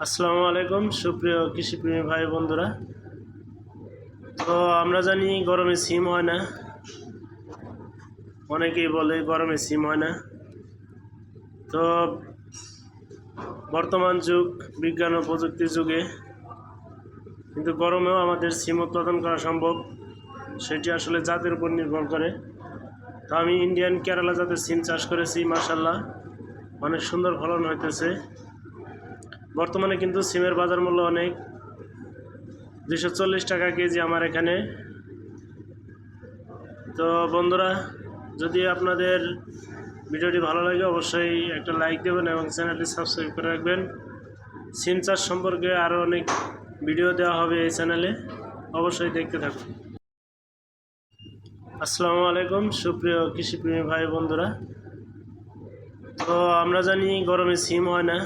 আসসালামু আলাইকুম সুপ্রিয় কৃষিপ্রেমী ভাই বন্ধুরা। তো আমরা জানি গরমে সিম হয় না, অনেকেই বলে গরমে সিম হয় না। তো বর্তমান যুগ বিজ্ঞান ও প্রযুক্তির যুগে কিন্তু গরমেও আমাদের সিম উৎপাদন করা সম্ভব, সেটি আসলে জাতের উপর নির্ভর করে। তো আমি ইন্ডিয়ান কেরালা জাতের সিম চাষ করেছি, মাশাআল্লাহ অনেক সুন্দর ফলন হইতেছে। বর্তমানে কিন্তু সিমের বাজার মূল্য অনেক, 240 টাকা কেজি আমার এখানে। তো বন্ধুরা, যদি আপনাদের ভিডিওটি ভালো লাগে অবশ্যই একটা লাইক দেবেন এবং চ্যানেলটি সাবস্ক্রাইব করে রাখবেন। সিম চাষ সম্পর্কে আরও অনেক ভিডিও দেওয়া হবে এই চ্যানেলে, অবশ্যই দেখতে থাকুন। আসসালামু আলাইকুম সুপ্রিয় কৃষিপ্রেমী ভাই বন্ধুরা। তো আমরা জানি গরমে সিম হয় না,